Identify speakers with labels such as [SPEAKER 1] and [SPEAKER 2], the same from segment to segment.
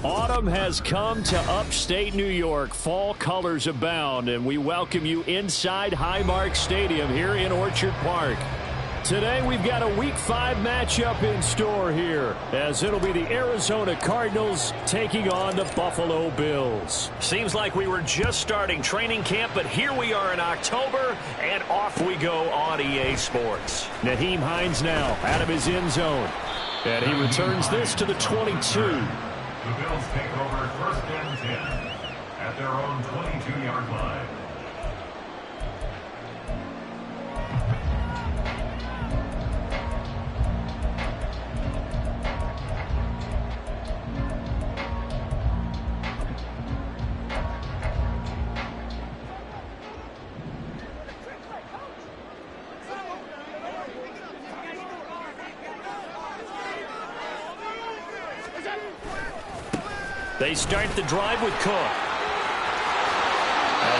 [SPEAKER 1] Autumn has come to upstate New York. Fall colors abound, and we welcome you inside Highmark Stadium here in Orchard Park. Today we've got a Week 5 matchup in store here, as it'll be the Arizona Cardinals taking on the Buffalo Bills. Seems like we were just starting training camp, but here we are in October, and off we go on EA Sports. Nyheim Hines now out of his end zone, and he returns this to the 22.
[SPEAKER 2] The Bills take over first and 10 at their own 22-yard line.
[SPEAKER 1] They start the drive with Cook.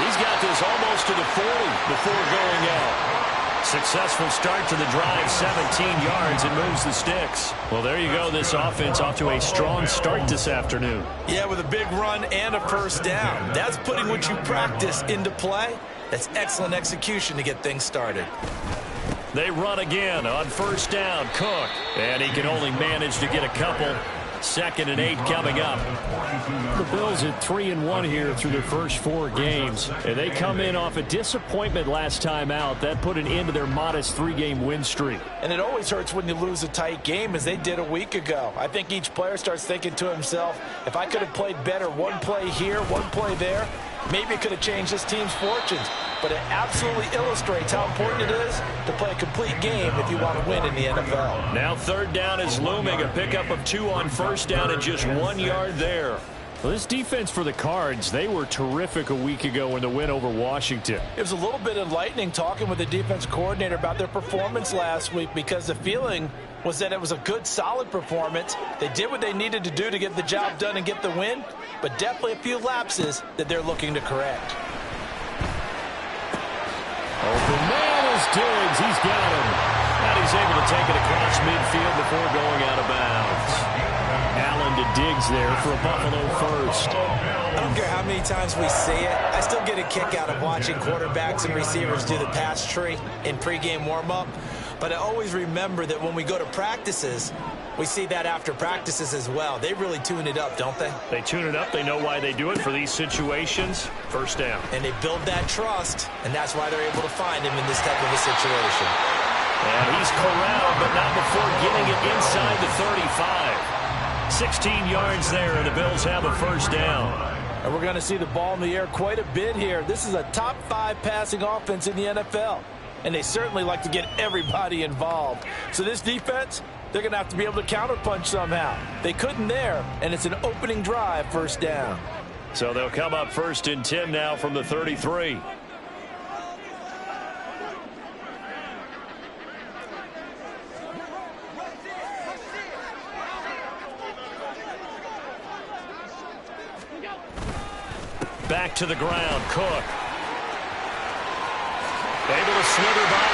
[SPEAKER 1] He's got this almost to the 40 before going out. Successful start to the drive, 17 yards, and moves the sticks. Well, there you go. This offense off to a strong start this afternoon.
[SPEAKER 3] Yeah, with a big run and a first down. That's putting what you practice into play. That's excellent execution to get things started.
[SPEAKER 1] They run again on first down. Cook. And he can only manage to get a couple. 2nd and 8 coming up. The Bills at 3-1 here through their first 4 games. And they come in off a disappointment last time out. That put an end to their modest 3-game win streak.
[SPEAKER 3] And it always hurts when you lose a tight game, as they did a week ago. I think each player starts thinking to himself, if I could have played better one play here, one play there, maybe it could have changed this team's fortunes. But it absolutely illustrates how important it is to play a complete game if you want to win in the NFL.
[SPEAKER 1] Now 3rd down is looming. A pickup of 2 on first down and just 1 yard there. Well, this defense for the Cards, they were terrific a week ago in the win over Washington.
[SPEAKER 3] It was a little bit enlightening talking with the defense coordinator about their performance last week, because the feeling was that it was a good, solid performance. They did what they needed to do to get the job done and get the win, but definitely a few lapses that they're looking to correct.
[SPEAKER 1] Open man is Diggs. He's got him. And he's able to take it across midfield before going out of bounds. Allen to Diggs there for a Buffalo first.
[SPEAKER 3] I don't care how many times we see it. I still get a kick out of watching quarterbacks and receivers do the pass tree in pregame warm-up. But I always remember that when we go to practices, we see that after practices as well. They really tune it up, don't they?
[SPEAKER 1] They tune it up. They know why they do it for these situations. First down.
[SPEAKER 3] And they build that trust, and that's why they're able to find him in this type of a situation.
[SPEAKER 1] And he's corralled, but not before getting it inside the 35. 16 yards there, and the Bills have a first down.
[SPEAKER 3] And we're going to see the ball in the air quite a bit here. This is a top 5 passing offense in the NFL. And they certainly like to get everybody involved. So this defense, they're going to have to be able to counterpunch somehow. They couldn't there, and it's an opening drive, first down.
[SPEAKER 1] So they'll come up 1st and 10 now from the 33. Back to the ground, Cook. Able to slither by.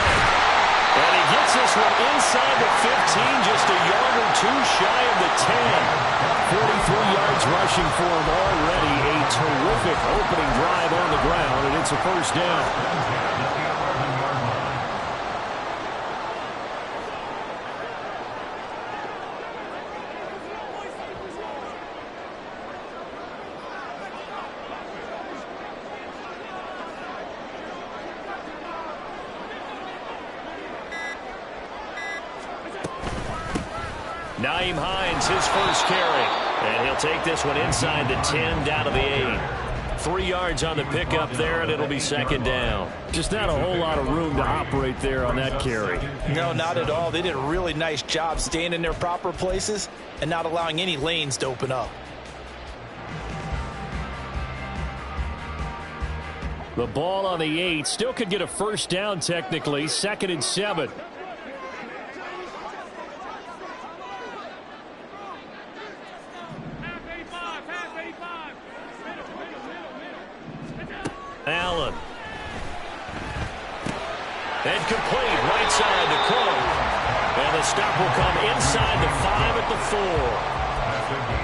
[SPEAKER 1] And he gets this one inside the 15, just a yard or 2 shy of the 10. 43 yards rushing for him already. A terrific opening drive on the ground, and it's a first down. Nyheim Hines, his first carry. And he'll take this one inside the 10, down to the 8. 3 yards on the pickup there, and it'll be 2nd down. Just not a whole lot of room to operate there on that carry.
[SPEAKER 3] No, not at all. They did a really nice job staying in their proper places and not allowing any lanes to open up.
[SPEAKER 1] The ball on the 8. Still could get a first down technically. 2nd and 7. Allen. And complete right side to Cook. And the stop will come inside the 5 at the 4.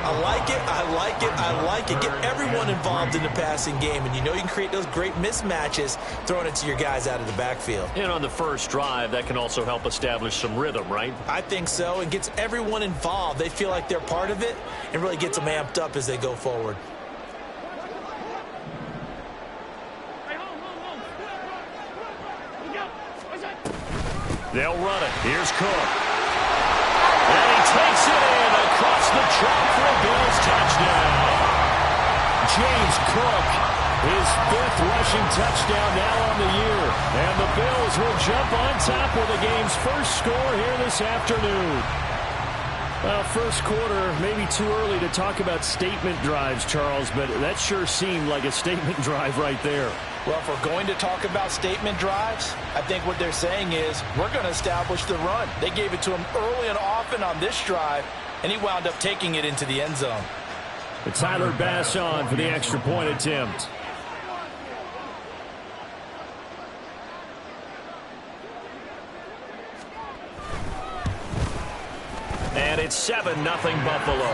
[SPEAKER 3] I like it, I like it, I like it. Get everyone involved in the passing game, and you know you can create those great mismatches throwing it to your guys out of the backfield.
[SPEAKER 1] And on the first drive, that can also help establish some rhythm, right?
[SPEAKER 3] I think so, and gets everyone involved. They feel like they're part of it and really gets them amped up as they go forward.
[SPEAKER 1] They'll run it. Here's Cook. And he takes it in across the track for a Bills touchdown. James Cook, his 5th rushing touchdown now on the year. And the Bills will jump on top with the game's first score here this afternoon. Well, first quarter, maybe too early to talk about statement drives, Charles, but that sure seemed like a statement drive right there.
[SPEAKER 3] Well, if we're going to talk about statement drives, I think what they're saying is we're going to establish the run. They gave it to him early and often on this drive, and he wound up taking it into the end zone.
[SPEAKER 1] But Tyler Bass on for the extra point attempt. And it's 7-0 Buffalo.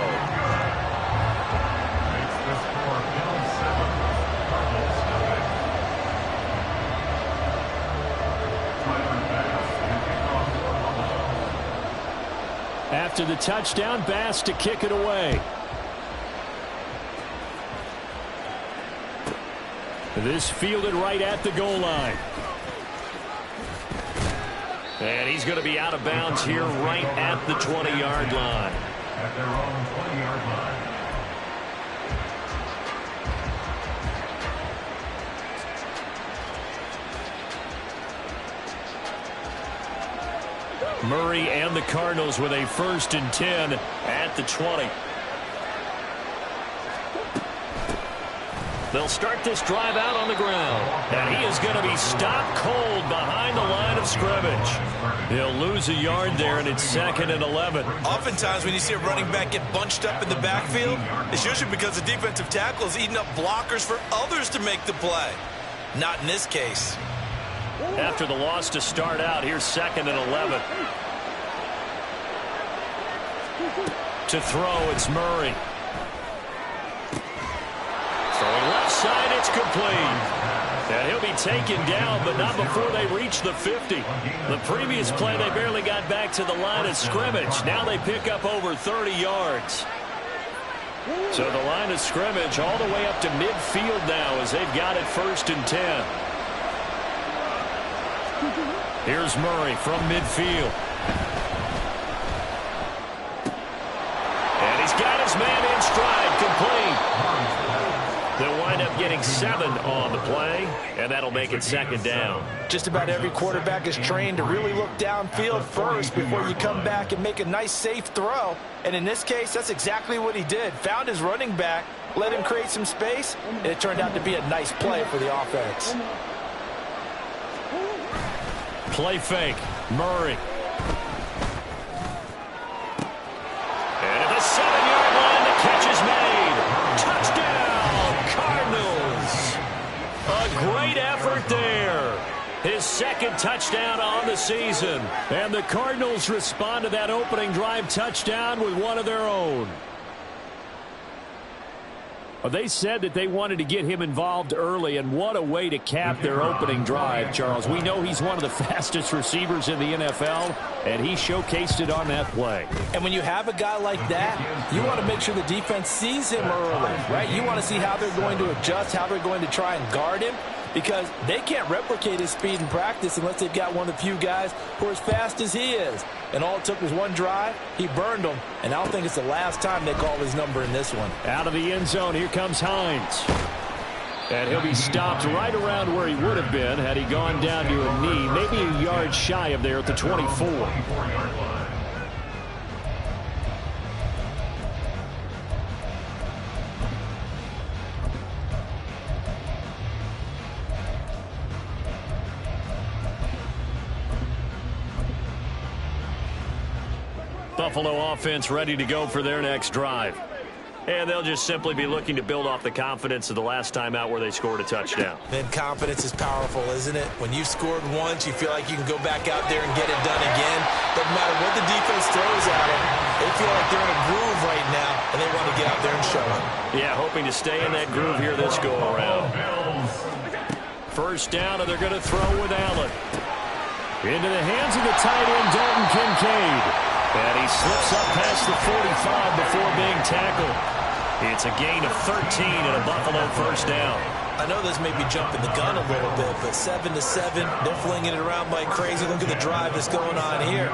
[SPEAKER 1] After the touchdown, Bass to kick it away. This fielded right at the goal line. And he's going to be out of bounds here right at the 20-yard line.
[SPEAKER 2] At their own 20-yard line.
[SPEAKER 1] Murray and the Cardinals with a 1st and 10 at the 20. They'll start this drive out on the ground. And he is going to be stopped cold behind the line of scrimmage. He'll lose a yard there, and it's 2nd and 11.
[SPEAKER 3] Oftentimes when you see a running back get bunched up in the backfield, it's usually because the defensive tackle is eating up blockers for others to make the play. Not in this case.
[SPEAKER 1] After the loss to start out, here's 2nd and 11. To throw, it's Murray. Throwing left side, it's complete. And he'll be taken down, but not before they reach the 50. The previous play, they barely got back to the line of scrimmage. Now they pick up over 30 yards. So the line of scrimmage all the way up to midfield now as they've got it 1st and 10. Here's Murray from midfield. And he's got his man in stride, complete. They'll wind up getting 7 on the play, and that'll make it 2nd down.
[SPEAKER 3] Just about every quarterback is trained to really look downfield first before you come back and make a nice, safe throw. And in this case, that's exactly what he did. Found his running back, let him create some space, and it turned out to be a nice play for the offense.
[SPEAKER 1] Play fake, Murray. And at the 7-yard line, the catch is made. Touchdown, Cardinals. A great effort there. His 2nd touchdown on the season. And the Cardinals respond to that opening drive touchdown with one of their own. They said that they wanted to get him involved early, and what a way to cap their opening drive, Charles. We know he's one of the fastest receivers in the NFL, and he showcased it on that play.
[SPEAKER 3] And when you have a guy like that, you want to make sure the defense sees him early, right? You want to see how they're going to adjust, how they're going to try and guard him, because they can't replicate his speed in practice unless they've got one of the few guys who are as fast as he is. And all it took was one drive. He burned them, and I don't think it's the last time they call his number in this one.
[SPEAKER 1] Out of the end zone, here comes Hines. And he'll be stopped right around where he would have been had he gone down to a knee, maybe a yard shy of there at the 24. Buffalo offense ready to go for their next drive. And they'll just simply be looking to build off the confidence of the last time out where they scored a touchdown.
[SPEAKER 3] Then confidence is powerful, isn't it? When you've scored once, you feel like you can go back out there and get it done again. Doesn't matter what the defense throws at them. They feel like they're in a groove right now. and they want to get out there and show it.
[SPEAKER 1] Yeah, hoping to stay in that groove here this go-around. First down, and they're going to throw with Allen. Into the hands of the tight end, Dalton Kincaid. And he slips up past the 45 before being tackled. It's a gain of 13 and a Buffalo first down.
[SPEAKER 3] I know this may be jumping the gun a little bit, but 7-7, they're flinging it around like crazy. Look at the drive that's going on here.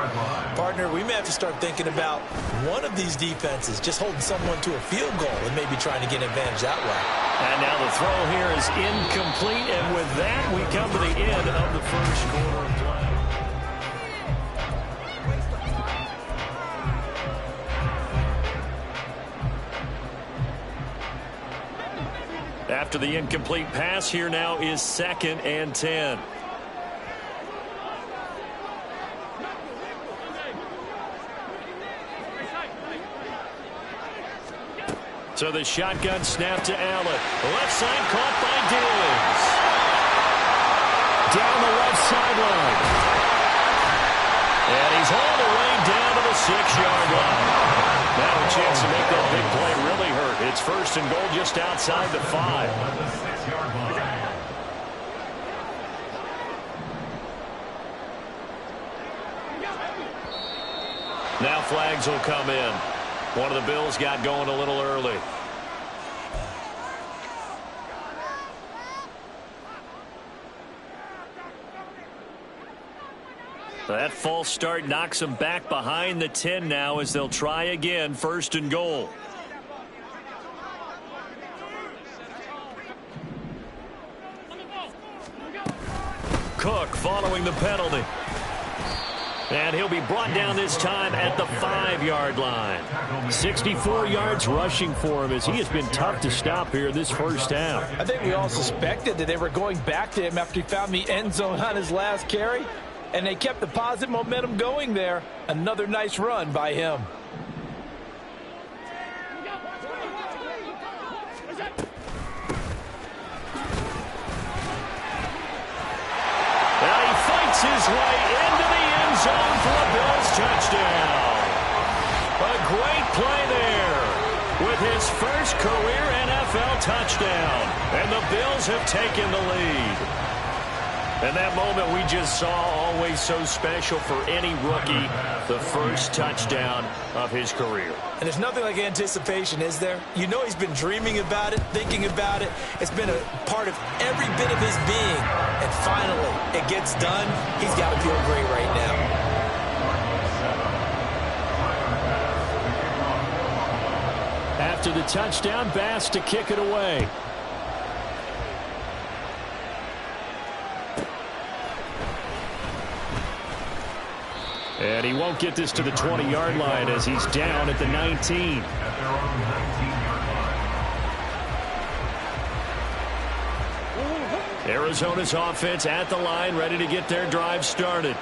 [SPEAKER 3] Partner, we may have to start thinking about one of these defenses just holding someone to a field goal and maybe trying to get an advantage that way.
[SPEAKER 1] And now the throw here is incomplete, and with that, we come to the end of the first quarter of play. After the incomplete pass, here now is 2nd and 10. So the shotgun snap to Allen. Left side caught by Diggs. Down the left sideline. And he's all the way down to the 6-yard line. Now a chance to make that big play really hurt. It's 1st and goal just outside the 5. Now flags will come in. One of the Bills got going a little early. That false start knocks them back behind the 10 now as they'll try again, 1st and goal. Cook following the penalty. And he'll be brought down this time at the 5-yard line. 64 yards rushing for him as he has been tough to stop here this first half.
[SPEAKER 3] I think we all suspected that they were going back to him after he found the end zone on his last carry. And they kept the positive momentum going there. Another nice run by him.
[SPEAKER 1] Now he fights his way into the end zone for a Bills touchdown. A great play there with his first career NFL touchdown. And the Bills have taken the lead. And that moment we just saw, always so special for any rookie, the first touchdown of his career.
[SPEAKER 3] And there's nothing like anticipation, is there? You know he's been dreaming about it, thinking about it. It's been a part of every bit of his being. And finally, it gets done. He's got to feel great right now.
[SPEAKER 1] After the touchdown, Bass to kick it away. And he won't get this to the 20-yard line as he's down at the 19. Arizona's offense at the line, ready to get their drive started.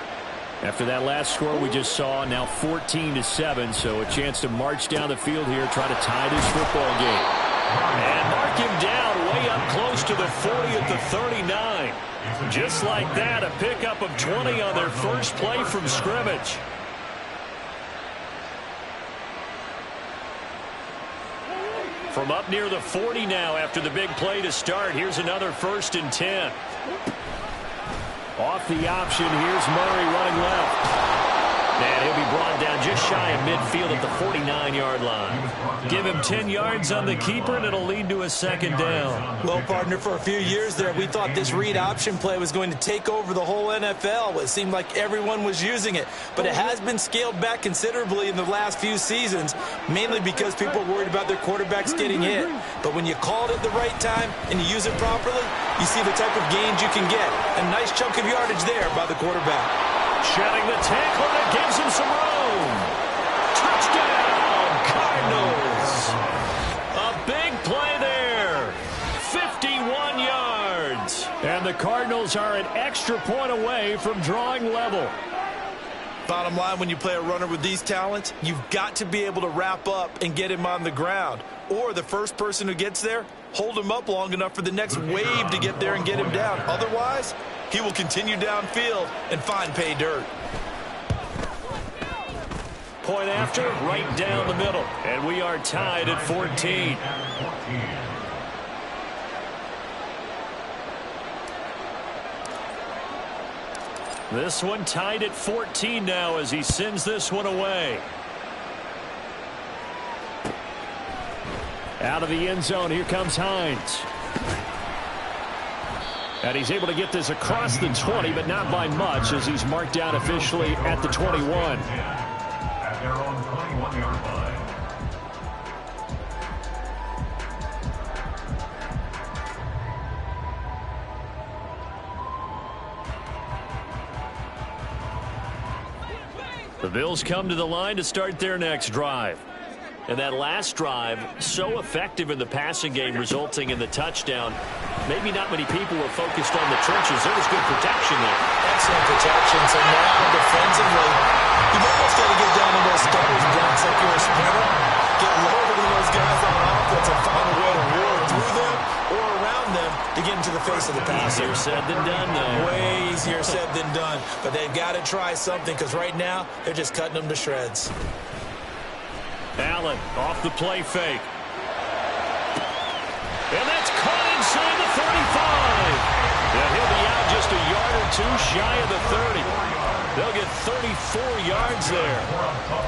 [SPEAKER 1] After that last score we just saw, now 14-7, so a chance to march down the field here, try to tie this football game. And mark him down way up close to the 40 at the 39. Just like that, a pickup of 20 on their first play from scrimmage. From up near the 40 now after the big play to start, here's another 1st and 10. Off the option, here's Murray running left. And he'll be brought down just shy of midfield at the 49-yard line. Give him 10 yards on the keeper, and it'll lead to a 2nd down.
[SPEAKER 3] Well, partner, for a few years there, we thought this read option play was going to take over the whole NFL. It seemed like everyone was using it. But it has been scaled back considerably in the last few seasons, mainly because people are worried about their quarterbacks getting hit. But when you call it at the right time and you use it properly, you see the type of gains you can get. A nice chunk of yardage there by the quarterback.
[SPEAKER 1] Shedding the tackle that gives him some room. Touchdown, Cardinals. A big play there. 51 yards. And the Cardinals are an extra point away from drawing level.
[SPEAKER 3] Bottom line, when you play a runner with these talents, you've got to be able to wrap up and get him on the ground. Or the first person who gets there, hold him up long enough for the next wave to get there and get him down. Otherwise, he will continue downfield and find pay dirt.
[SPEAKER 1] Point after, right down the middle. And we are tied at 14. This one tied at 14 now as he sends this one away. Out of the end zone, here comes Hines. And he's able to get this across the 20, but not by much as he's marked down officially at the 21.
[SPEAKER 2] At their own 21-yard line.
[SPEAKER 1] The Bills come to the line to start their next drive. And that last drive, so effective in the passing game, resulting in the touchdown. Maybe not many people were focused on the trenches. There was good protection there.
[SPEAKER 3] Excellent protection. So now defensively, you've almost got to get down to those starters blocks like you're a sprinter. Get lower than those guys on offense and find a way to roar through them or around them to get into the face of the passer.
[SPEAKER 1] Easier said than done, though.
[SPEAKER 3] Way easier said than done. But they've got to try something because right now they're just cutting them to shreds.
[SPEAKER 1] Allen off the play fake. And that's caught inside the 35. And he'll be out just a yard or two shy of the 30. They'll get 34 yards there.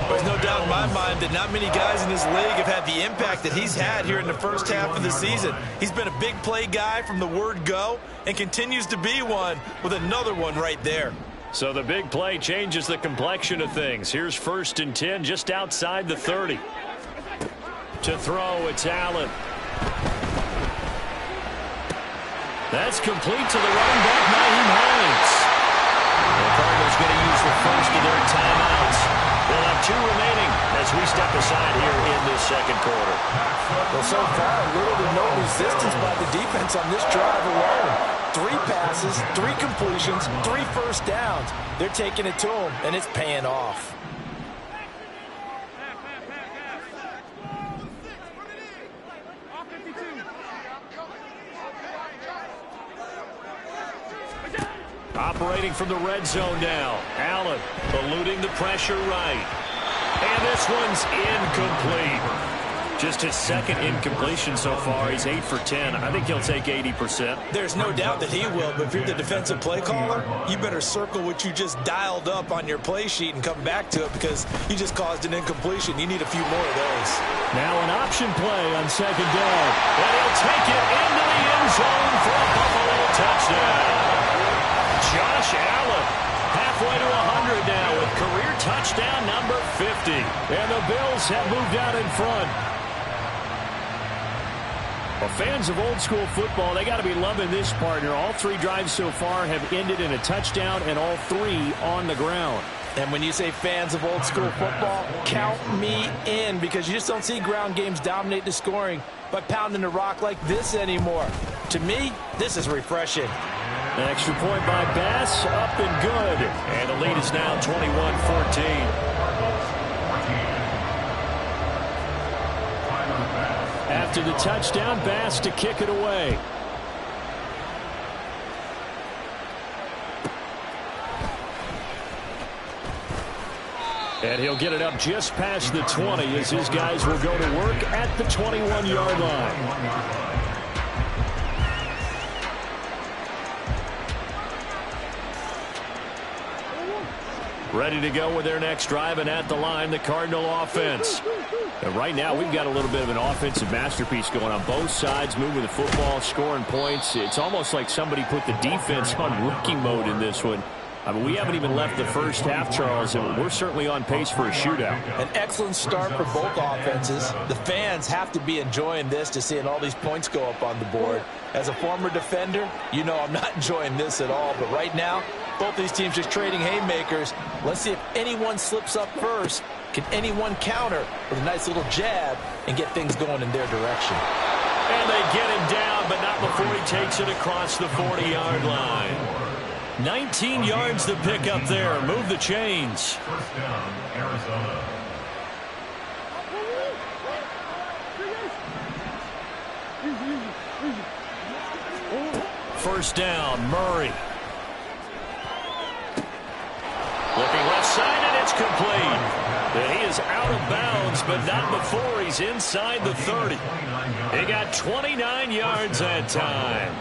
[SPEAKER 3] There's no doubt in my mind that not many guys in this league have had the impact that he's had here in the first half of the season. He's been a big play guy from the word go and continues to be one with another one right there.
[SPEAKER 1] So the big play changes the complexion of things. Here's 1st and 10 just outside the 30. To throw, it's Allen. That's complete to the running back, Nyheim Hines. The Cardinals going to use the first of their timeouts. They'll have 2 remaining as we step aside here in this second quarter.
[SPEAKER 3] Well, so far, little to no resistance by the defense on this drive alone. 3 passes, 3 completions, 3 first downs. They're taking it to them, and it's paying off.
[SPEAKER 1] Operating from the red zone now. Allen eluding the pressure right. And this one's incomplete. Just his 2nd incompletion so far. He's 8 for 10. I think he'll take 80%.
[SPEAKER 3] There's no doubt that he will, but if you're the defensive play caller, you better circle what you just dialed up on your play sheet and come back to it because you just caused an incompletion. You need a few more of those.
[SPEAKER 1] Now an option play on 2nd down. And he'll take it into the end zone for a Buffalo touchdown. Josh Allen halfway to 100 now with career touchdown number 50. And the Bills have moved out in front. Well, fans of old school football, they got to be loving this partner. All 3 drives so far have ended in a touchdown and all 3 on the ground.
[SPEAKER 3] And when you say fans of old school football, count me in because you just don't see ground games dominate the scoring by pounding the rock like this anymore. To me, this is refreshing.
[SPEAKER 1] An extra point by Bass, up and good. And the lead is now 21-14. After the touchdown, Bass to kick it away. And he'll get it up just past the 20 as his guys will go to work at the 21-yard line. Ready to go with their next drive, and at the line, the Cardinal offense. And right now, we've got a little bit of an offensive masterpiece going on both sides, moving the football, scoring points. It's almost like somebody put the defense on rookie mode in this one. I mean, we haven't even left the first half, Charles, and we're certainly on pace for a shootout.
[SPEAKER 3] An excellent start for both offenses. The fans have to be enjoying this to seeing all these points go up on the board. As a former defender, you know I'm not enjoying this at all. But right now, both these teams just trading haymakers. Let's see if anyone slips up first. Can anyone counter with a nice little jab and get things going in their direction?
[SPEAKER 1] And they get him down, but not before he takes it across the 40-yard line. 19 yards to pick up there. Move the chains.
[SPEAKER 2] First down, Arizona.
[SPEAKER 1] First down, Murray. Looking left side, and it's complete. And he is is out of bounds, but not before he's inside the 30. He got 29 yards that time.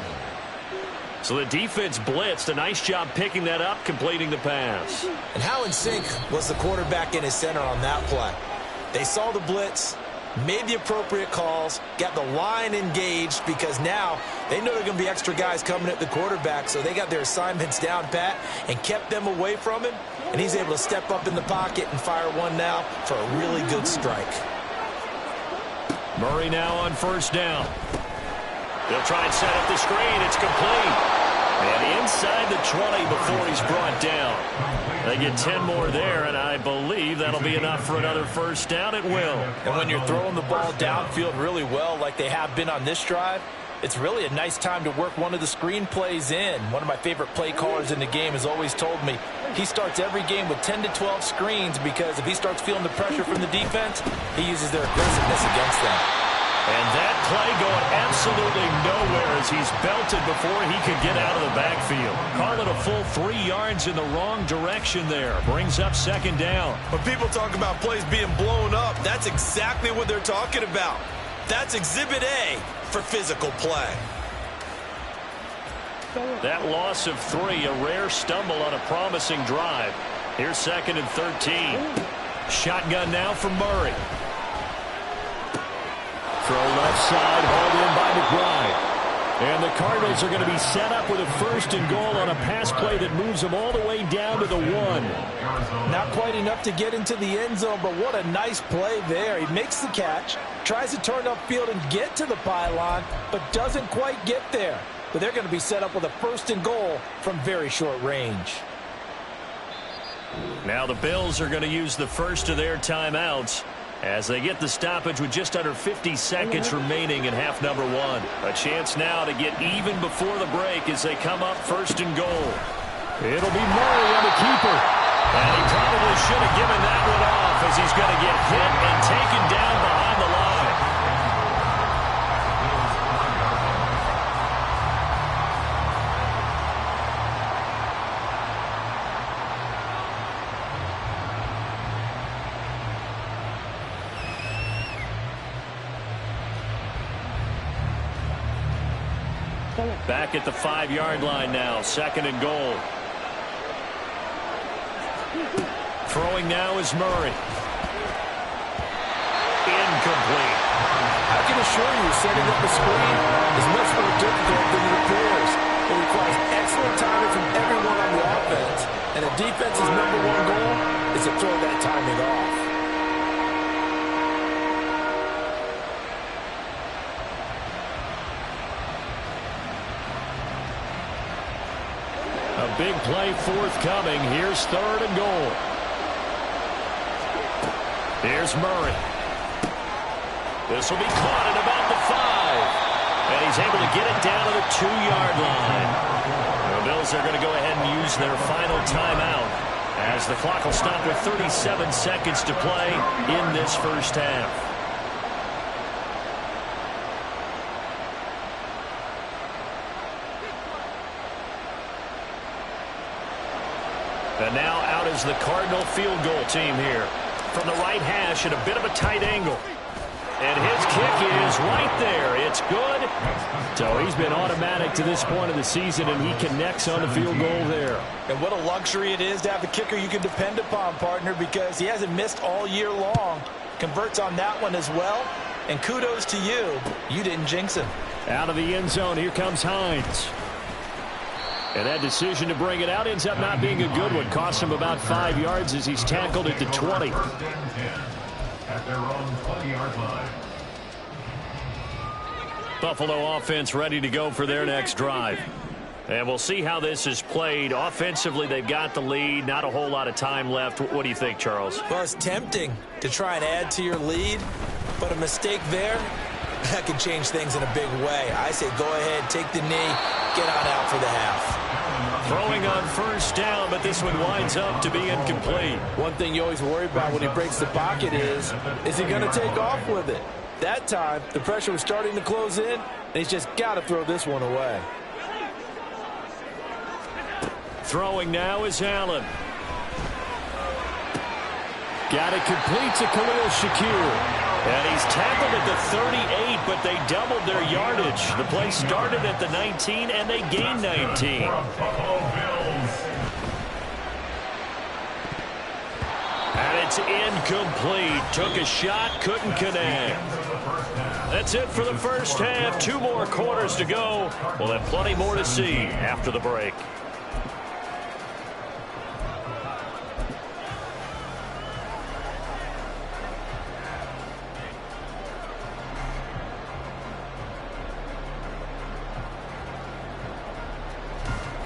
[SPEAKER 1] So the defense blitzed. A nice job picking that up, completing the pass.
[SPEAKER 3] And how in sync was the quarterback and his center on that play? They saw the blitz, made the appropriate calls, got the line engaged, because now they know there are going to be extra guys coming at the quarterback, so they got their assignments down pat and kept them away from him, and he's able to step up in the pocket and fire one now for a really good strike.
[SPEAKER 1] Murray now on first down. They'll try and set up the screen. It's complete. And inside the 20 before he's brought down. They get 10 more there, and I believe that'll be enough for another first down. It will.
[SPEAKER 3] And when you're throwing the ball downfield really well like they have been on this drive, it's really a nice time to work one of the screen plays in. One of my favorite play callers in the game has always told me he starts every game with 10 to 12 screens, because if he starts feeling the pressure from the defense, he uses their aggressiveness against them.
[SPEAKER 1] And that play going absolutely nowhere as he's belted before he could get out of the backfield. Call it a full 3 yards in the wrong direction there. Brings up second down.
[SPEAKER 4] When people talk about plays being blown up, that's exactly what they're talking about. That's Exhibit A for physical play.
[SPEAKER 1] That loss of 3, a rare stumble on a promising drive. Here's second and 13. Shotgun now from Murray. Throw left side, hauled in by McBride. And the Cardinals are going to be set up with a first and goal on a pass play that moves them all the way down to the 1.
[SPEAKER 3] Not quite enough to get into the end zone, but what a nice play there. He makes the catch, tries to turn upfield and get to the pylon, but doesn't quite get there. But they're going to be set up with a first and goal from very short range.
[SPEAKER 1] Now the Bills are going to use the first of their timeouts as they get the stoppage with just under 50 seconds remaining in half number 1. A chance now to get even before the break as they come up first and goal. It'll be Murray on the keeper. And he probably should have given that one off as he's going to get hit and taken down behind the line. Back at the 5-yard line now, second and goal. Throwing now is Murray. Incomplete.
[SPEAKER 3] I can assure you, setting up a screen is much more difficult than it appears. It requires excellent timing from everyone on the offense, and the defense's number 1 goal is to throw that timing off.
[SPEAKER 1] A big play forthcoming. Here's third and goal. Here's Murray. This will be caught at about the 5. And he's able to get it down to the 2-yard line. The Bills are going to go ahead and use their final timeout as the clock will stop with 37 seconds to play in this first half. And now out is the Cardinal field goal team here. From the right hash at a bit of a tight angle. And his kick is right there. It's good. So he's been automatic to this point of the season, and he connects on the field goal there.
[SPEAKER 3] And what a luxury it is to have a kicker you can depend upon, partner, because he hasn't missed all year long. Converts on that one as well. And kudos to you. You didn't jinx him.
[SPEAKER 1] Out of the end zone, here comes Hines. And that decision to bring it out ends up not being a good one. Costs him about 5 yards as he's tackled at the 20.
[SPEAKER 2] At their own 20-yard line.
[SPEAKER 1] Buffalo offense ready to go for their next drive. And we'll see how this is played. Offensively, they've got the lead. Not a whole lot of time left. What do you think, Charles?
[SPEAKER 3] Well, it's tempting to try and add to your lead, but a mistake there, that could change things in a big way. I say go ahead, take the knee, get on out for the half.
[SPEAKER 1] Throwing on first down, but this one winds up to be incomplete.
[SPEAKER 3] One thing you always worry about when he breaks the pocket is he going to take off with it? That time, the pressure was starting to close in, and he's just got to throw this one away.
[SPEAKER 1] Throwing now is Allen. Got it complete to Khalil Shakir. And he's tackled at the 38, but they doubled their yardage. The play started at the 19, and they gained 19. And it's incomplete. Took a shot, couldn't connect. That's it for the first half. 2 more quarters to go. We'll have plenty more to see after the break.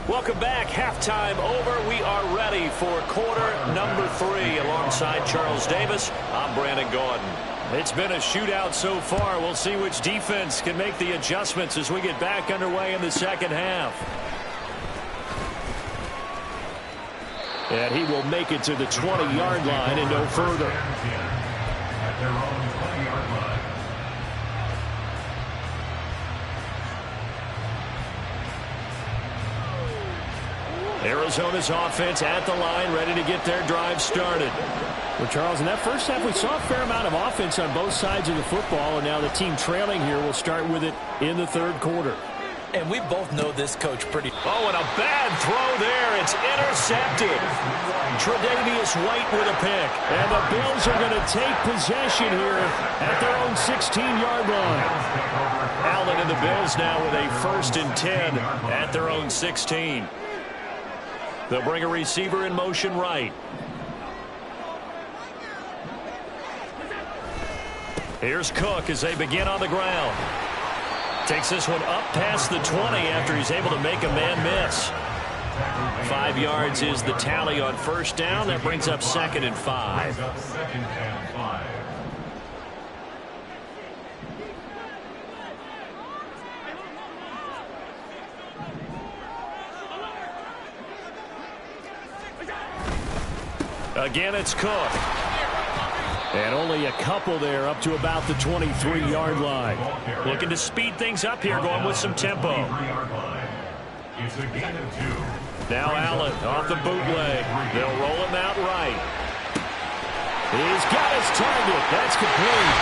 [SPEAKER 1] Welcome back. Halftime over. We are ready for quarter number 3. Alongside Charles Davis, I'm Brandon Gordon. It's been a shootout so far. We'll see which defense can make the adjustments as we get back underway in the second half. And he will make it to the 20-yard line and no further.
[SPEAKER 2] At their own 20-yard line.
[SPEAKER 1] Arizona's offense at the line, ready to get their drive started. Well, Charles, in that first half, we saw a fair amount of offense on both sides of the football, and now the team trailing here will start with it in the third quarter.
[SPEAKER 3] And we both know this coach pretty.
[SPEAKER 1] Oh, and a bad throw there. It's intercepted. Tre'Davious White with a pick. And the Bills are going to take possession here at their own 16-yard line. Allen and the Bills now with a 1st and 10 at their own 16. They'll bring a receiver in motion right. Here's Cook as they begin on the ground. Takes this one up past the 20 after he's able to make a man miss. 5 yards is the tally on first down. That brings up 2nd and 5. Again, it's Cook. And only a couple there up to about the 23-yard line. Looking to speed things up here, going with some tempo. Now Allen off the bootleg. They'll roll him out right. He's got his target. That's complete.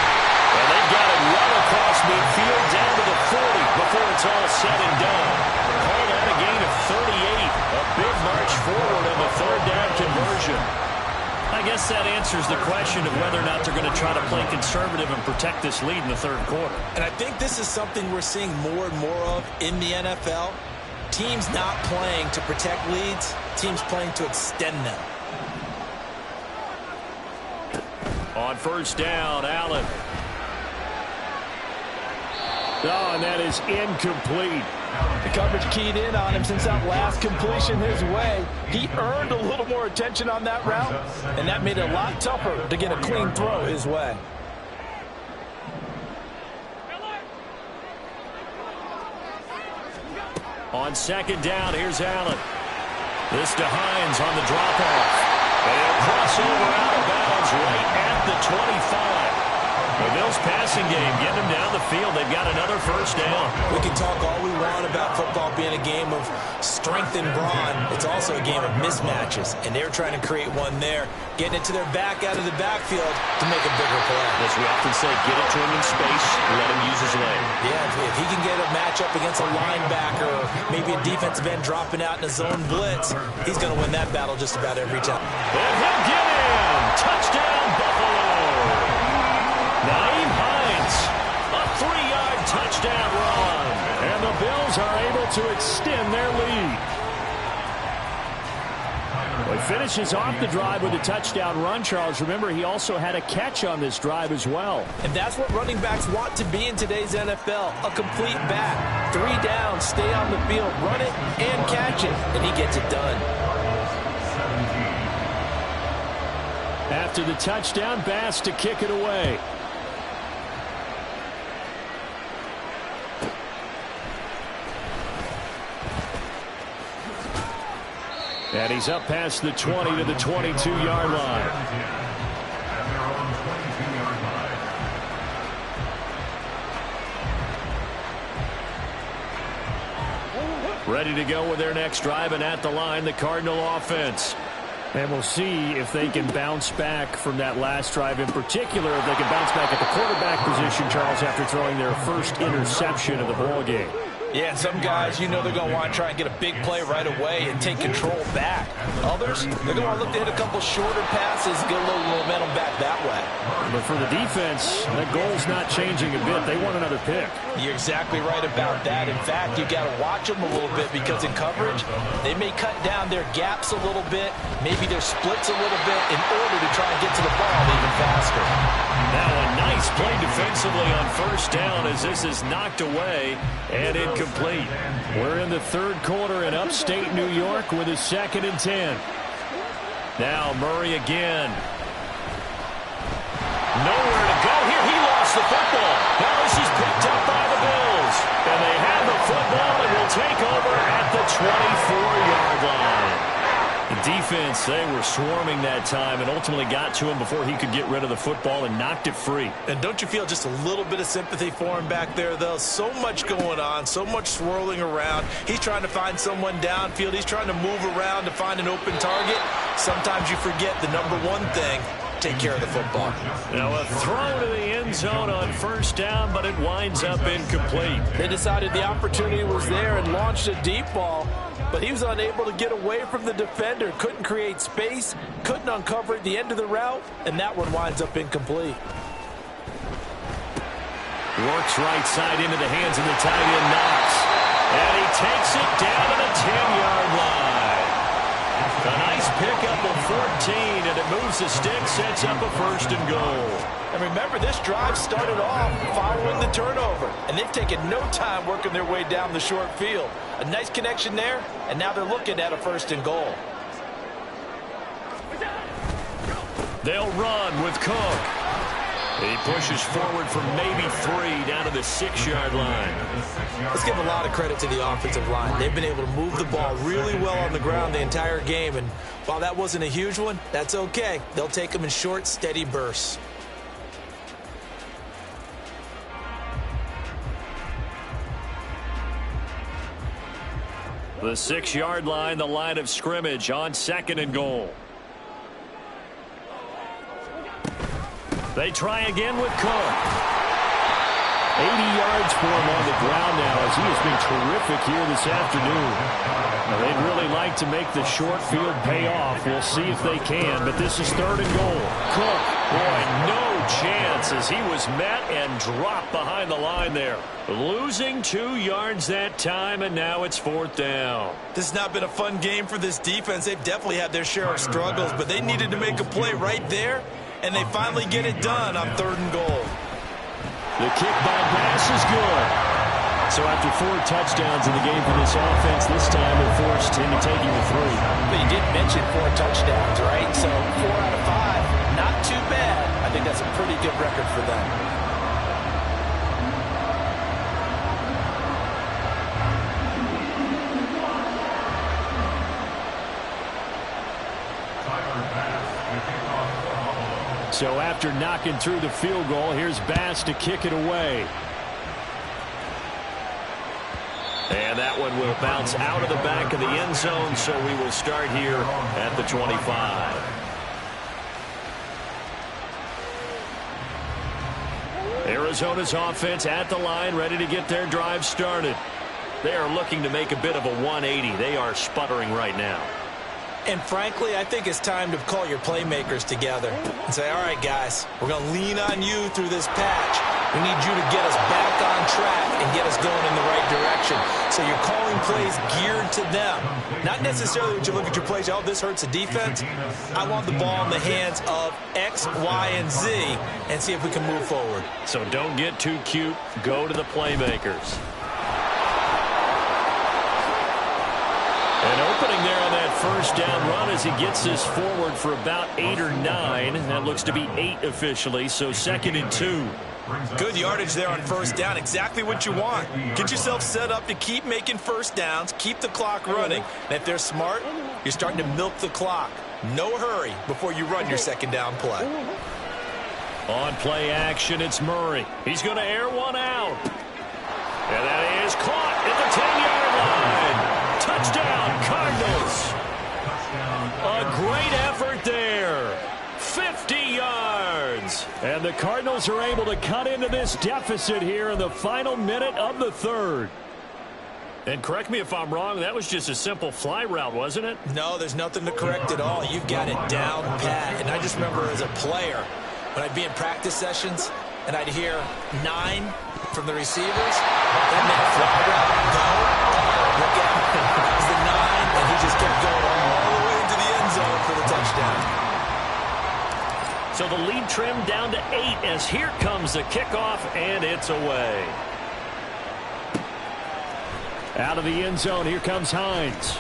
[SPEAKER 1] And they've got it run across midfield down to the 40 before it's all said and done. Call that a gain of 38. A big march forward on the 3rd down conversion. I guess that answers the question of whether or not they're going to try to play conservative and protect this lead in the third quarter.
[SPEAKER 3] And I think this is something we're seeing more and more of in the NFL. Teams not playing to protect leads, teams playing to extend them.
[SPEAKER 1] On first down, Allen. Oh, and that is incomplete.
[SPEAKER 3] The coverage keyed in on him since that last completion his way. He earned a little more attention on that route, and that made it a lot tougher to get a clean throw his way.
[SPEAKER 1] On 2nd down, here's Allen. This to Hines on the drop-off. And a crossover out of bounds right at the 25. The Bills passing game getting them down the field. They've got another first down.
[SPEAKER 3] We can talk all we want about football being a game of strength and brawn. It's also a game of mismatches, and they're trying to create one there, getting it to their back out of the backfield to make a bigger play.
[SPEAKER 1] As we often say, get it to him in space, let him use his leg.
[SPEAKER 3] Yeah, if he can get a matchup against a linebacker or maybe a defensive end dropping out in a zone blitz, he's going to win that battle just about every time.
[SPEAKER 1] And he'll get in! Touchdown, Buffalo! Naeem Hines, a 3-yard touchdown run. And the Bills are able to extend their lead. Well, he finishes off the drive with a touchdown run, Charles. Remember, he also had a catch on this drive as well.
[SPEAKER 3] And that's what running backs want to be in today's NFL, a complete back. 3 down, stay on the field, run it and catch it, and he gets it done.
[SPEAKER 1] After the touchdown, Bass to kick it away. And he's up past the 20 to the 22-yard line. Ready to go with their next drive, and at the line, the Cardinal offense. And we'll see if they can bounce back from that last drive in particular, if they can bounce back at the quarterback position, Charles, after throwing their first interception of the ballgame.
[SPEAKER 3] Yeah, and some guys, you know they're going to want to try and get a big play right away and take control back. Others, they're going to want to look to hit a couple shorter passes, get a little momentum back that way.
[SPEAKER 1] But for the defense, that goal's not changing a bit. They want another pick.
[SPEAKER 3] You're exactly right about that. In fact, you've got to watch them a little bit because in coverage, they may cut down their gaps a little bit, maybe their splits a little bit in order to try and get to the ball even faster.
[SPEAKER 1] Now a nice play defensively on first down as this is knocked away and incomplete. We're in the third quarter in upstate New York with a 2nd and 10. Now Murray again. Nowhere to go here. He lost the football. Now this is picked up by the Bills. And they have the football and will take over at the 24-yard line. The defense, they were swarming that time and ultimately got to him before he could get rid of the football and knocked it free.
[SPEAKER 3] And don't you feel just a little bit of sympathy for him back there, though? So much going on, so much swirling around. He's trying to find someone downfield. He's trying to move around to find an open target. Sometimes you forget the number one thing, take care of the football.
[SPEAKER 1] Now a throw to the end zone on first down, but it winds up incomplete.
[SPEAKER 3] They decided the opportunity was there and launched a deep ball, but he was unable to get away from the defender, couldn't create space, couldn't uncover at the end of the route, and that one winds up incomplete.
[SPEAKER 1] Works right side into the hands of the tight end, Knox. And he takes it down to the 10-yard line. A nice pickup of 14, and it moves the stick, sets up a 1st and goal.
[SPEAKER 3] And remember, this drive started off following the turnover, and they've taken no time working their way down the short field. A nice connection there, and now they're looking at a 1st and goal.
[SPEAKER 1] They'll run with Cook. He pushes forward for maybe 3 down to the 6-yard line.
[SPEAKER 3] Let's give a lot of credit to the offensive line. They've been able to move the ball really well on the ground the entire game, and while that wasn't a huge one, that's okay. They'll take them in short, steady bursts.
[SPEAKER 1] The 6-yard line, the line of scrimmage on 2nd and goal. They try again with Cook. 80 yards for him on the ground now as he has been terrific here this afternoon. Now, they'd really like to make the short field pay off. We'll see if they can, but this is 3rd and goal. Cook, boy, no chance as he was met and dropped behind the line there. Losing 2 yards that time, and now it's 4th down.
[SPEAKER 4] This has not been a fun game for this defense. They've definitely had their share of struggles, but they needed to make a play right there, and they finally get it done on 3rd and goal.
[SPEAKER 1] The kick by Bass is good. So after 4 touchdowns in the game for this offense, this time they're forced into taking the 3.
[SPEAKER 3] But you did mention 4 touchdowns, right? So 4 out of 5, not too bad. I think that's a pretty good record for them.
[SPEAKER 1] So after knocking through the field goal, here's Bass to kick it away. And that one will bounce out of the back of the end zone, so we will start here at the 25. Arizona's offense at the line, ready to get their drive started. They are looking to make a bit of a 180. They are sputtering right now.
[SPEAKER 3] And frankly, I think it's time to call your playmakers together and say, all right, guys, we're going to lean on you through this patch. We need you to get us back on track and get us going in the right direction. So you're calling plays geared to them. Not necessarily when you look at your plays, oh, this hurts the defense. I want the ball in the hands of X, Y, and Z and see if we can move forward.
[SPEAKER 1] So don't get too cute. Go to the playmakers. And opening there on that first down run as he gets this forward for about 8 or 9. That looks to be 8 officially, so 2nd and 2.
[SPEAKER 4] Good yardage there on first down. Exactly what you want. Get yourself set up to keep making first downs, keep the clock running. And if they're smart, you're starting to milk the clock. No hurry before you run your 2nd down play.
[SPEAKER 1] On play action, it's Murray. He's going to air one out. And that is caught at the 10-yard line. Touchdown, Cardinals. A great effort And the Cardinals are able to cut into this deficit here in the final minute of the third. And correct me if I'm wrong, that was just a simple fly route, wasn't it?
[SPEAKER 3] No, there's nothing to correct at all. You've got it down pat. And I just remember as a player, when I'd be in practice sessions and I'd hear 9 from the receivers, that meant fly route, go. Look at it. That was the 9, and he just kept going all the way into the end zone for the touchdown.
[SPEAKER 1] So the lead trimmed down to 8 as here comes the kickoff, and it's away. Out of the end zone, here comes Hines.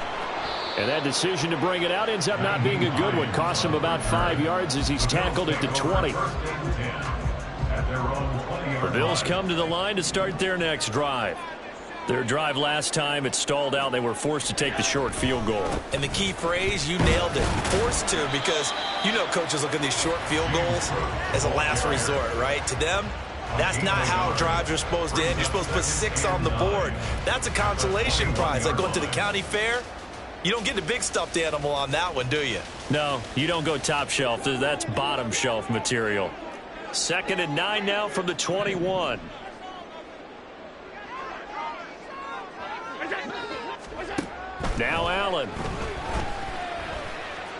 [SPEAKER 1] And that decision to bring it out ends up not being a good one. Costs him about 5 yards as he's tackled at the 20. The Bills come to the line to start their next drive. Their drive last time, it stalled out. They were forced to take the short field goal.
[SPEAKER 3] And the key phrase, you nailed it. Forced to, because you know coaches look at these short field goals as a last resort, right? To them, that's not how drives are supposed to end. You're supposed to put 6 on the board. That's a consolation prize. Like going to the county fair, you don't get the big stuffed animal on that one, do you?
[SPEAKER 1] No, you don't go top shelf. That's bottom shelf material. 2nd and 9 now from the 21. Now Allen.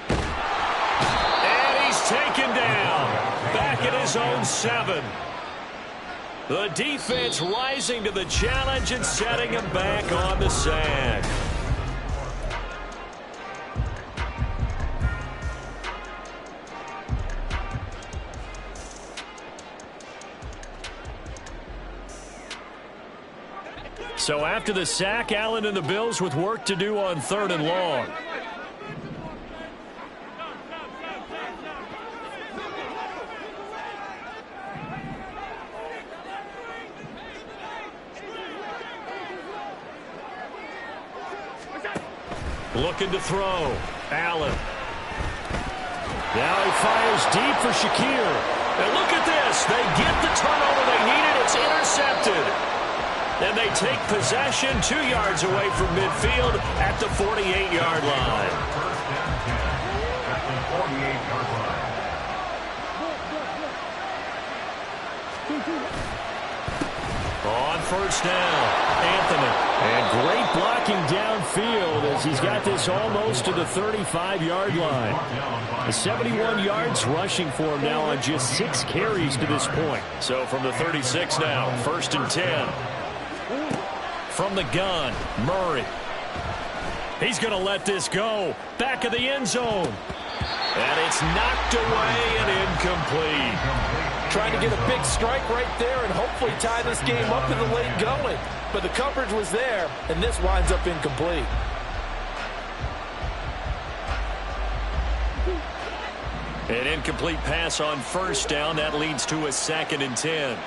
[SPEAKER 1] And he's taken down. Back at his own 7. The defense rising to the challenge and setting him back on the sack. So after the sack, Allen and the Bills with work to do on 3rd and long. Looking to throw. Allen. Now he fires deep for Shakir. And look at this. They get the turnover they needed. It's intercepted. And they take possession 2 yards away from midfield at the 48-yard line.
[SPEAKER 2] At the 48-yard line.
[SPEAKER 1] On 1st down, Anthony. And great blocking downfield as he's got this almost to the 35-yard line. 71 yards rushing for him now on just 6 carries to this point. So from the 36 now, 1st and 10. From the gun, Murray. He's going to let this go. Back of the end zone. And it's knocked away and incomplete.
[SPEAKER 3] Trying to get a big strike right there and hopefully tie this game up in the late going. But the coverage was there, and this winds up incomplete.
[SPEAKER 1] An incomplete pass on 1st down. That leads to a 2nd and 10.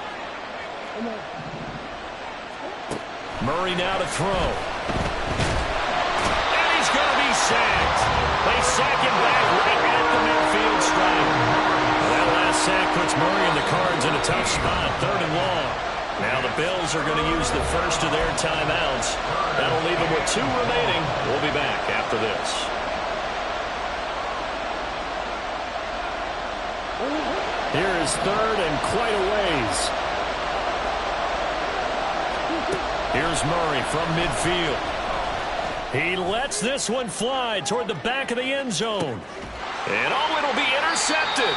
[SPEAKER 1] Murray now to throw. And he's going to be sacked. They sack him back right at the midfield stripe. That last sack puts Murray and the Cards in a tough spot. 3rd and long. Now the Bills are going to use the first of their timeouts. That'll leave them with 2 remaining. We'll be back after this. Here is 3rd and quite a ways. Here's Murray from midfield. He lets this one fly toward the back of the end zone. And it'll be intercepted.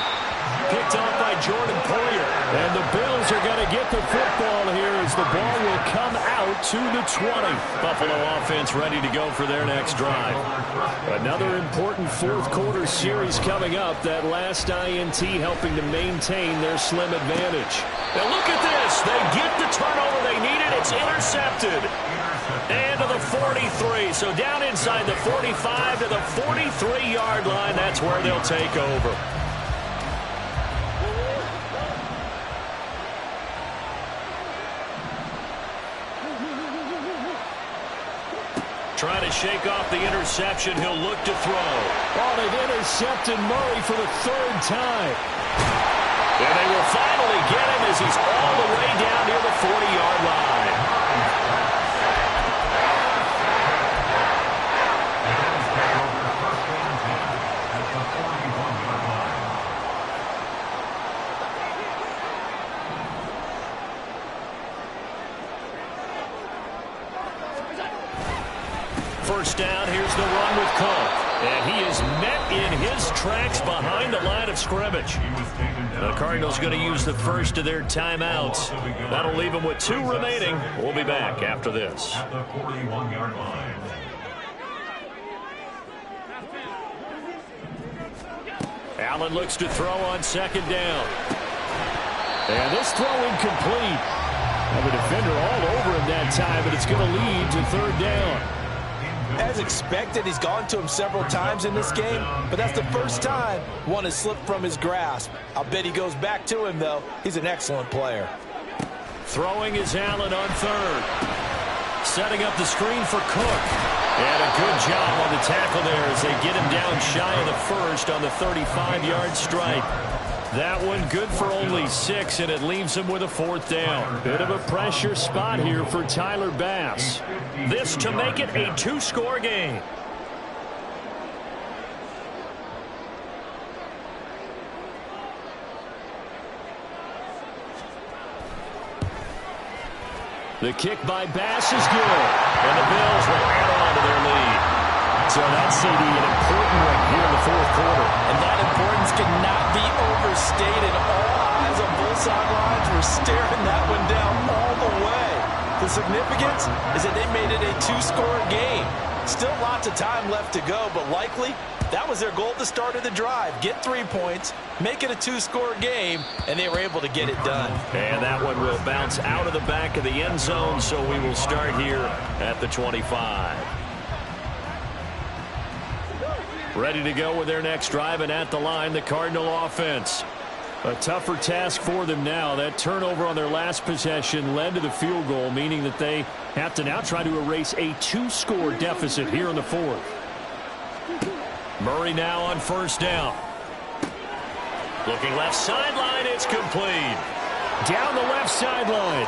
[SPEAKER 1] Picked off by Jordan Poyer. And the Bills are going to get the football here as the ball will come out to the 20. Buffalo offense ready to go for their next drive. Another important 4th quarter series coming up. That last INT helping to maintain their slim advantage. Now look at this. They get the turnover they needed. It's intercepted. And to the 43. So down inside the 45 to the 43-yard line. That's where they'll take over. Trying to shake off the interception. He'll look to throw. Oh, they've intercepted Murray for the 3rd time. And they will finally get him as he's all the way down near the 40-yard line. first down. Here's the run with Cook. And he is met in his tracks behind the line of scrimmage. The Cardinals going to use the first of their timeouts. That'll leave them with 2 remaining. We'll be back after this.
[SPEAKER 2] At the 41-yard line.
[SPEAKER 1] Allen looks to throw on second down. And this throw incomplete. Have a defender all over him that time, but it's going to lead to third down.
[SPEAKER 3] As expected, he's gone to him several times in this game, but that's the first time one has slipped from his grasp. I'll bet he goes back to him, though. He's an excellent player.
[SPEAKER 1] Throwing is Allen on third. Setting up the screen for Cook. And a good job on the tackle there as they get him down shy of the first on the 35-yard stripe. That one good for only 6, and it leaves him with a 4th down. Bit of a pressure spot here for Tyler Bass. This to make it a 2-score game. The kick by Bass is good, and the Bills will add on to their lead. So that's CD, an important one here in the 4th quarter.
[SPEAKER 3] And that importance cannot be overstated. All eyes on both sidelines were staring that one down all the way. The significance is that they made it a 2-score game. Still lots of time left to go, but likely that was their goal at the start of the drive. Get 3 points, make it a 2-score game, and they were able to get it done.
[SPEAKER 1] And that one will bounce out of the back of the end zone, so we will start here at the 25. Ready to go with their next drive, and at the line, the Cardinal offense. A tougher task for them now. That turnover on their last possession led to the field goal, meaning that they have to now try to erase a 2-score deficit here in the 4th. Murray now on first down. Looking left sideline, it's complete. Down the left sideline.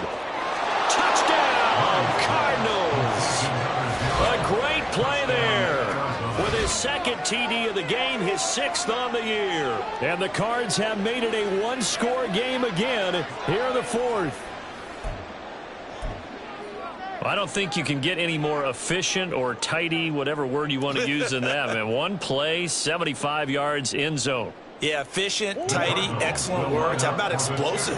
[SPEAKER 1] Touchdown, Cardinals. A great play there. With his 2nd TD of the game, his 6th on the year. And the Cards have made it a 1-score game again here in the 4th. I don't think you can get any more efficient or tidy, whatever word you want to use in that. Man, 1 play, 75 yards, end zone.
[SPEAKER 3] Yeah, efficient, tidy, excellent words. How about explosive?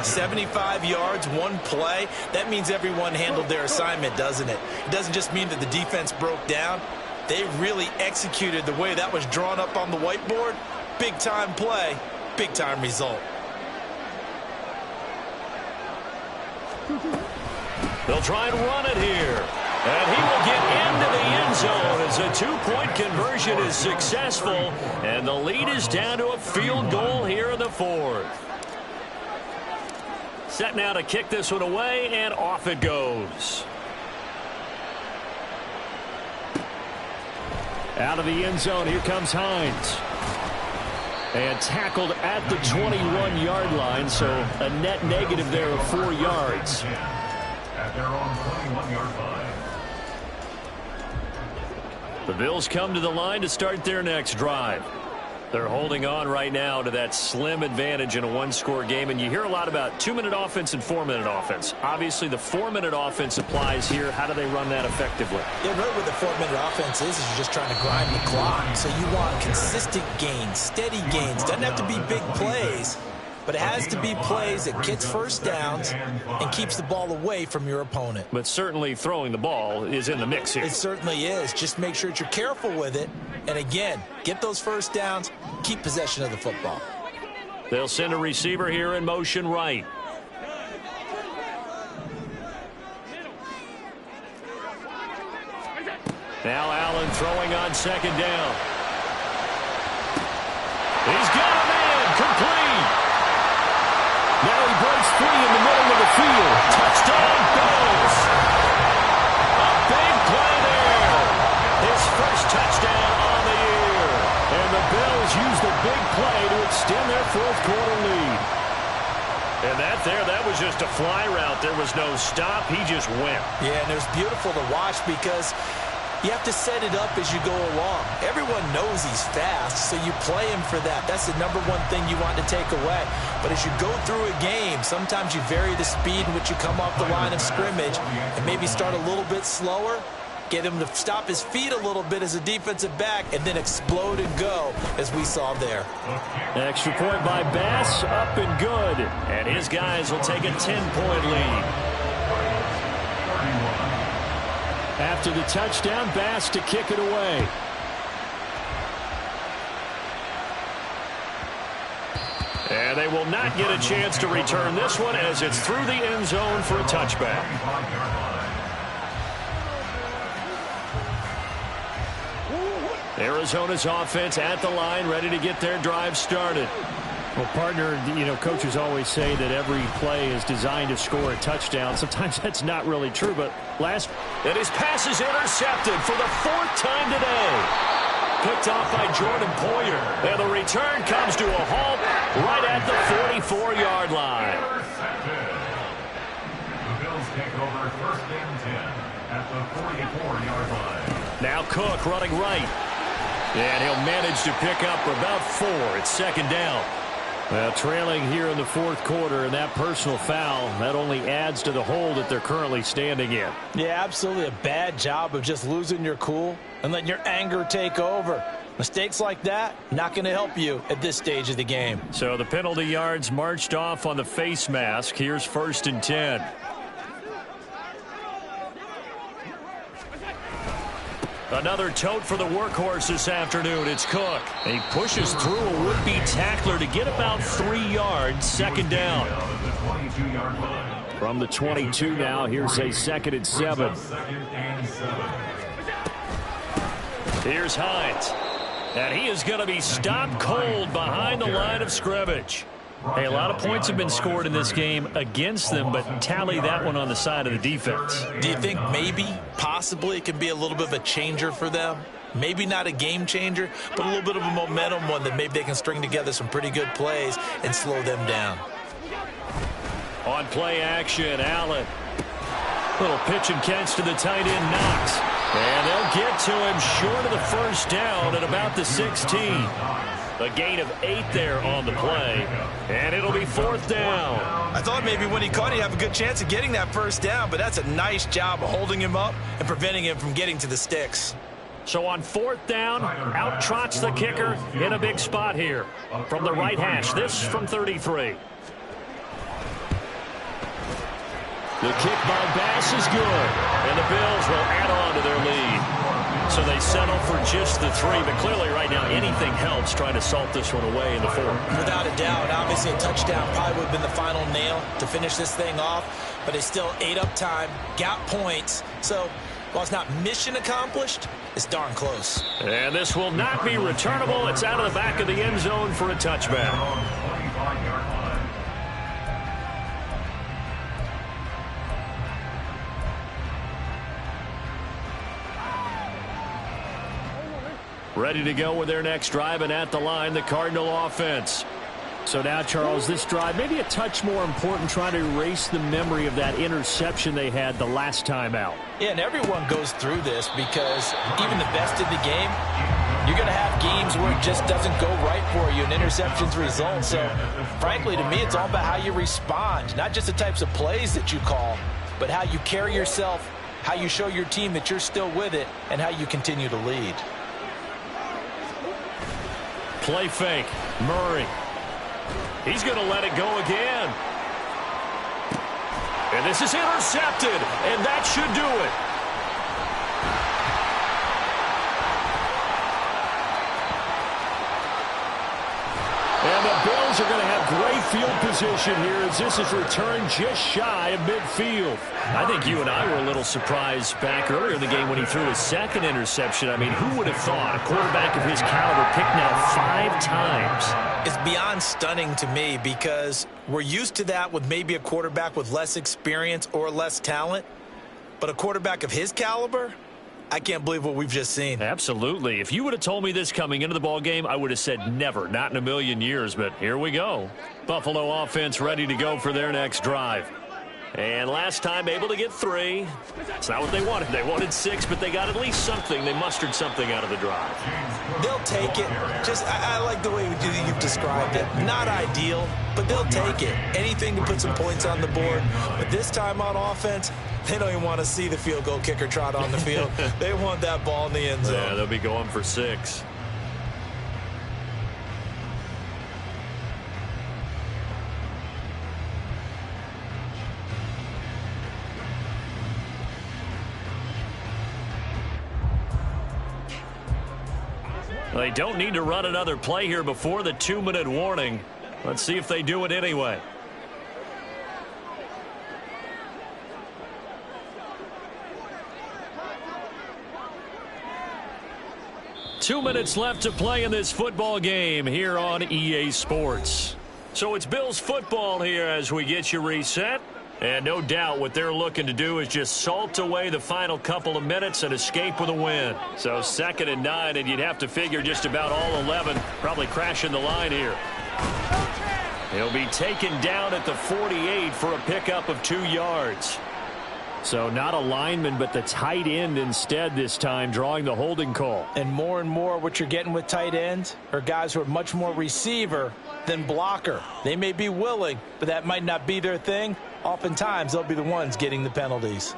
[SPEAKER 3] 75 yards, 1 play. That means everyone handled their assignment, doesn't it? It doesn't just mean that the defense broke down. They really executed the way that was drawn up on the whiteboard. Big-time play, big-time result.
[SPEAKER 1] They'll try and run it here. And he will get into the end zone as a 2-point conversion is successful. And the lead is down to a field goal here in the 4th. Set now to kick this one away, and off it goes. Out of the end zone, here comes Hines. And tackled at the 21-yard line, so a net negative there of 4 yards.
[SPEAKER 2] At their own 21-yard line.
[SPEAKER 1] The Bills come to the line to start their next drive. They're holding on right now to that slim advantage in a 1-score game, and you hear a lot about 2-minute offense and 4-minute offense. Obviously, the 4-minute offense applies here. How do they run that effectively?
[SPEAKER 3] Yeah, really what the 4-minute offense is you're just trying to grind the clock. So you want consistent gains, steady gains. Doesn't have to be big plays, but it has to be plays that gets first downs and keeps the ball away from your opponent.
[SPEAKER 1] But certainly throwing the ball is in the mix here.
[SPEAKER 3] It certainly is. Just make sure that you're careful with it. And again, get those first downs, keep possession of the football.
[SPEAKER 1] They'll send a receiver here in motion right. Now Allen throwing on second down. He's got a man, complete. Now he breaks free in the middle of the field. Touchdown, Bills. A big play there. His first touchdown on the year. And the Bills use the big play to extend their 4th quarter lead. And that was just a fly route. There was no stop. He just went.
[SPEAKER 3] Yeah, and it was beautiful to watch because you have to set it up as you go along. Everyone knows he's fast, so you play him for that. That's the #1 thing you want to take away. But as you go through a game, sometimes you vary the speed in which you come off the line of scrimmage and maybe start a little bit slower. get him to stop his feet a little bit as a defensive back, and then explode and go, as we saw there.
[SPEAKER 1] Extra point by Bass, up and good. And his guys will take a 10-point lead. After the touchdown, Bass to kick it away. And they will not get a chance to return this one as it's through the end zone for a touchback. Arizona's offense at the line, ready to get their drive started. Well, partner, coaches always say that every play is designed to score a touchdown. Sometimes that's not really true, but and his pass is intercepted for the 4th time today. Picked off by Jordan Poyer. And the return comes to a halt right at the 44-yard line.
[SPEAKER 2] The Bills take over 1st and 10 at the 44-yard line.
[SPEAKER 1] Now Cook running right. And he'll manage to pick up about 4. It's 2nd down. Well, trailing here in the 4th quarter, and that personal foul, that only adds to the hole that they're currently standing in.
[SPEAKER 3] Yeah, absolutely a bad job of just losing your cool and letting your anger take over. Mistakes like that, not going to help you at this stage of the game.
[SPEAKER 1] So the penalty yards marched off on the face mask. Here's 1st and 10. Another tote for the workhorse this afternoon. It's Cook. And he pushes through a would-be tackler to get about 3 yards. 2nd down. From the 22 now, here's a 2nd and 7. Here's Hines. And he is going to be stopped cold behind the line of scrimmage. Hey, a lot of points have been scored in this game against them, but tally that one on the side of the defense.
[SPEAKER 3] Do you think maybe, possibly, it can be a little bit of a changer for them? Maybe not a game changer, but a little bit of a momentum one that maybe they can string together some pretty good plays and slow them down.
[SPEAKER 1] On play action, Allen. Little pitch and catch to the tight end, Knox. And they'll get to him short of the 1st down at about the 16. A gain of 8 there on the play. And it'll be 4th down.
[SPEAKER 4] I thought maybe when he caught it, he'd have a good chance of getting that 1st down, but that's a nice job of holding him up and preventing him from getting to the sticks.
[SPEAKER 1] So on 4th down, out trots the kicker in a big spot here. From the right hash, this from 33. The kick by Bass is good. And the Bills will add on to their lead. So they settle for just the 3, but clearly right now anything helps trying to salt this one away in the 4th.
[SPEAKER 3] Without a doubt, obviously a touchdown probably would have been the final nail to finish this thing off, but they still ate up time, got points. So while it's not mission accomplished, it's darn close.
[SPEAKER 1] And this will not be returnable. It's out of the back of the end zone for a touchback. Ready to go with their next drive, and at the line, the Cardinal offense. So now, Charles, this drive, maybe a touch more important, trying to erase the memory of that interception they had the last time out.
[SPEAKER 3] Yeah, and everyone goes through this because even the best in the game, you're going to have games where it just doesn't go right for you and interceptions result. So, frankly, to me, it's all about how you respond, not just the types of plays that you call, but how you carry yourself, how you show your team that you're still with it, and how you continue to lead.
[SPEAKER 1] Play fake. Murray. He's going to let it go again. And this is intercepted, and that should do it. And the Bills are going to have great field position here as this is returned just shy of midfield. I think you and I were a little surprised back earlier in the game when he threw his 2nd interception. I mean, who would have thought a quarterback of his caliber picked now 5 times?
[SPEAKER 3] It's beyond stunning to me because we're used to that with maybe a quarterback with less experience or less talent. But a quarterback of his caliber, I can't believe what we've just seen.
[SPEAKER 1] Absolutely. If you would have told me this coming into the ball game, I would have said never, not in a million years. But here we go. Buffalo offense ready to go for their next drive. And last time able to get 3. It's not what they wanted. They wanted 6, but they got at least something. They mustered something out of the drive.
[SPEAKER 3] They'll take it. I like the way you've described it. Not ideal, but they'll take it. Anything to put some points on the board. But this time on offense, They don't even want to see the field goal kicker trot on the field. They want that ball in the end zone.
[SPEAKER 1] Yeah, they'll be going for 6. They don't need to run another play here before the 2-minute warning. Let's see if they do it anyway. Two minutes left to play in this football game here on EA Sports. So it's Bills football here as we get you reset. And no doubt what they're looking to do is just salt away the final couple of minutes and escape with a win. So 2nd and 9, and you'd have to figure just about all 11 probably crashing the line here. He'll be taken down at the 48 for a pickup of 2 yards. So not a lineman, but the tight end instead this time, drawing the holding call.
[SPEAKER 3] And more what you're getting with tight ends are guys who are much more receiver than blocker. They may be willing, but that might not be their thing. Oftentimes, they'll be the ones getting the penalties.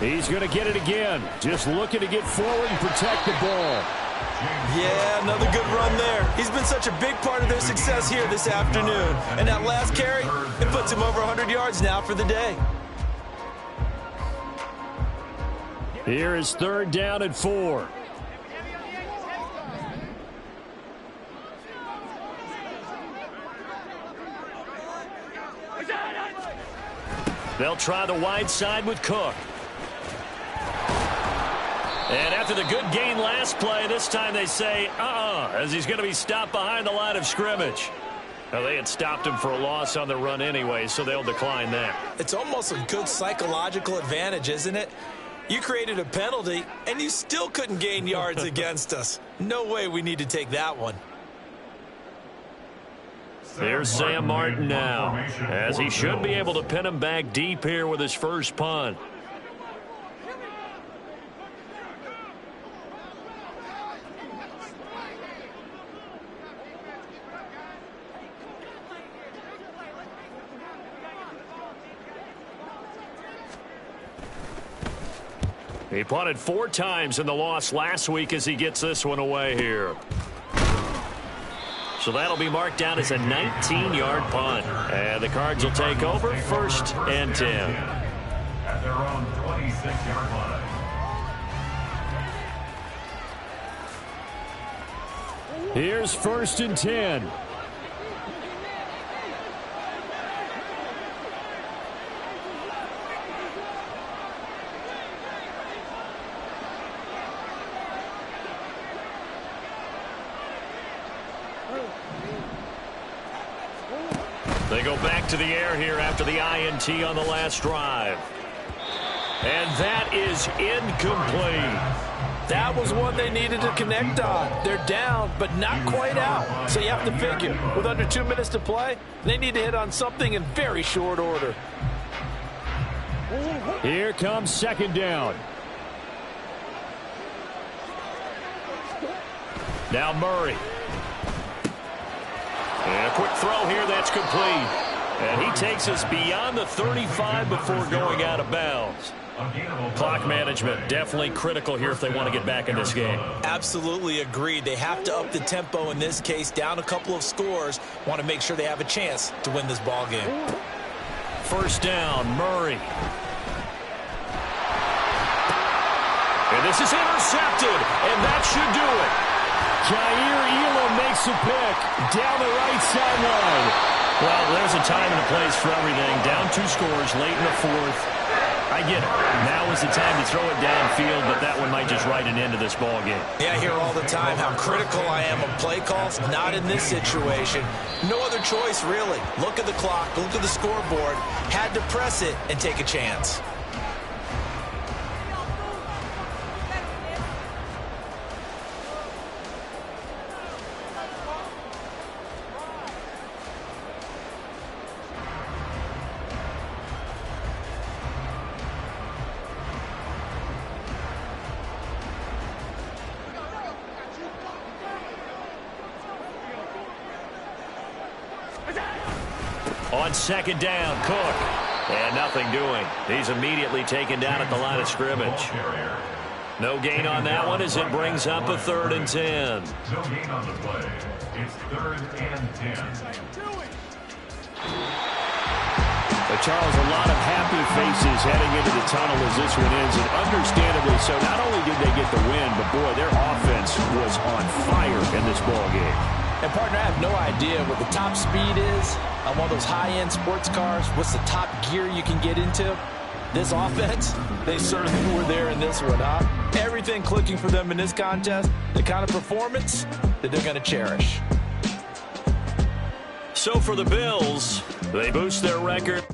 [SPEAKER 1] He's going to get it again. Just looking to get forward and protect the ball.
[SPEAKER 3] Yeah, another good run there. He's been such a big part of their success here this afternoon. And that last carry, it puts him over 100 yards now for the day.
[SPEAKER 1] Here is 3rd down and 4. They'll try the wide side with Cook. And after the good gain last play, this time they say, as he's going to be stopped behind the line of scrimmage. Now, they had stopped him for a loss on the run anyway, so they'll decline that.
[SPEAKER 3] It's almost a good psychological advantage, isn't it? You created a penalty, and you still couldn't gain yards against us. No way we need to take that one.
[SPEAKER 1] Here's Sam Martin now, as he should be able to pin him back deep here with his first punt. He punted 4 times in the loss last week as he gets this one away here. So that'll be marked down as a 19-yard punt. And the Cards will take over 1st and 10.
[SPEAKER 2] At their own 26-yard line.
[SPEAKER 1] Here's 1st and 10. They go back to the air here after the INT on the last drive. And that is incomplete.
[SPEAKER 3] That was one they needed to connect on. They're down, but not quite out. So you have to figure, with under 2 minutes to play, they need to hit on something in very short order.
[SPEAKER 1] Here comes 2nd down. Now Murray. And a quick throw here, that's complete. And he takes us beyond the 35 before going out of bounds. Clock management definitely critical here if they want to get back in this game.
[SPEAKER 3] Absolutely agreed. They have to up the tempo in this case, down a couple of scores. Want to make sure they have a chance to win this ball game.
[SPEAKER 1] 1st down, Murray. And this is intercepted, and that should do it. Jair Elam makes a pick down the right sideline. Well, there's a time and a place for everything. Down 2 scores late in the 4th. I get it. Now is the time to throw it downfield, but that one might just write an end to this ball game.
[SPEAKER 3] Yeah, I hear all the time how critical I am of play calls. Not in this situation. No other choice, really. Look at the clock. Look at the scoreboard. Had to press it and take a chance.
[SPEAKER 1] On 2nd down, Cook. And nothing doing. He's immediately taken down at the line of scrimmage. No gain on that one as it brings up a 3rd and 10.
[SPEAKER 2] No gain on the play. It's 3rd and 10.
[SPEAKER 1] But Charles, a lot of happy faces heading into the tunnel as this one ends, and understandably so. Not only did they get the win, but boy, their offense was on fire in this ball game.
[SPEAKER 3] And partner, I have no idea what the top speed is on one of those high-end sports cars. What's the top gear you can get into? This offense, they certainly were there in this one, huh? Everything clicking for them in this contest, the kind of performance that they're going to cherish.
[SPEAKER 1] So for the Bills, they boost their record.